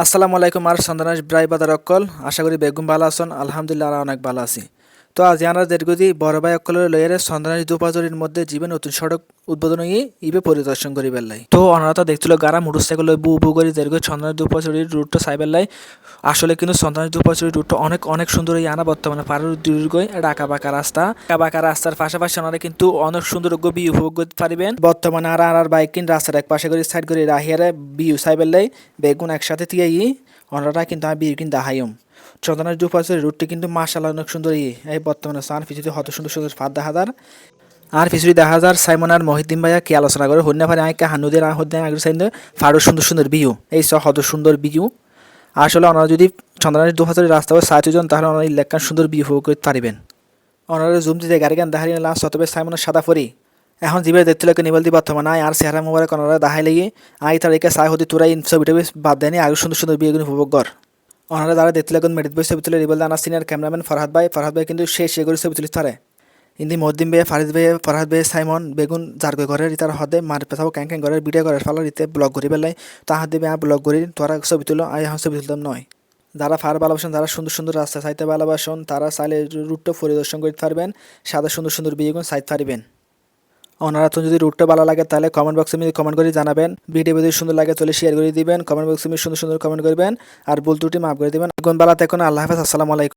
আসসালামু আলাইকুম আর সন্ধানাস ব্রাই বাদার অক্কল আশা করি বেগুন ভালো আছেন আলহামদুলিল্লাহ আর অনেক ভালো আছি। তো আজ আমরা দীর্ঘদি বড় ভাই অক্কলের লইয়ারে সন্ধানাস দুপাজরির মধ্যে জীবন নতুন সড়ক উদ্বোধন ইবে পরিদর্শন করি বেলাই তো অনারা তো দেখছিল গাড়া মোটরসাইকেল বু বু করে দীর্ঘ সন্ধানাস দুপাজরির রুটটা সাইবেলাই আসলে কিন্তু সন্ধানাস দুপাজরির রুটটা অনেক অনেক সুন্দর আনা বর্তমানে পাহাড়ের দীর্ঘ ডাকা বাঁকা রাস্তা রাস্তার পাশাপাশি ওনারা কিন্তু অনেক সুন্দর বি উপভোগ করতে পারবেন। বর্তমানে আর বাইক কিন্তু রাস্তার এক পাশে করে সাইড করে রাহিয়ারে বিউ সাইবেলাই বেগুন একসাথে তিয়াই ওনারা কিন্তু আমি বিয়ে কিন্তু দেখাইম চন্দনার দুপাশের রুটটি কিন্তু মাশাআল্লাহ অনেক সুন্দর এই বর্তমানে সান ফিসিতে হত সুন্দর সুন্দর ফাঁদ দেখা যার আর ফিসুরি দেখা যার সাইমন আর মহিদ্দিন ভাইয়া কি আলোচনা করে হন্যা পারে আঁকে হানুদের হদ্দেন আগে সাইন ফারো সুন্দর সুন্দর বিউ এই সব হত সুন্দর বিউ আসলে ওনারা যদি চন্দ্রনাথ দুপাশের রাস্তা করে সাহায্য তাহলে ওনারা ইলেকট্রান সুন্দর বিউ উপভোগ করতে পারবেন। ওনারা জুম দিতে গাড়ি গান দেখারি লাস্ট অতবে সাইমনের সাদা ফরি এখন জিবে দেখতে লাগে নিবল দি বর্তমানে আর চেহারা মোবাইল ওনারা দেখাই লেগে আই তার একে সাই হতে তোরা ছবিটা বাদ দেয়নি আগে সুন্দর সুন্দর বিয়েগুলো উপভোগ কর। ওনারা দ্বারা দেখতে লাগুন মেডিত বই ছবি তুলে রিবল দানা সিনিয়র ক্যামেরাম্যান ফরহাদ ভাই কিন্তু সে করে ছবি তুলিতে পারে ইন্দি মদ্দিন বে ফরহাদ বে সাইমন বেগুন জারগে ঘরের তার হদে মার পেছাও ক্যাং ক্যাং ঘরের ভিডিও করার ফলে রিতে ব্লগ করি পেলাই তাহার দেবে ব্লগ করি তোরা ছবি তুলো আই এখন ছবি তুলতাম নয়। যারা ফার ভালোবাসেন যারা সুন্দর সুন্দর রাস্তা চাইতে ভালোবাসেন তারা চাইলে রুটটা পরিদর্শন করতে পারবেন সাদা সুন্দর সুন্দর বিয়েগুন চাইতে পারবেন। ওনারা তো যদি রুটটা ভালো লাগে তাহলে কমেন্ট বক্সে কমেন্ট করে জানাবেন, ভিডিও যদি সুন্দর লাগে তাহলে শেয়ার করে দিবেন, কমেন্ট বক্সে সুন্দর সুন্দর কমেন্ট করবেন আর ভুল ত্রুটি মাফ করে দিবেন। এখন ভালো থাকুন, আল্লাহ হাফেজ, আসসালামু আলাইকুম।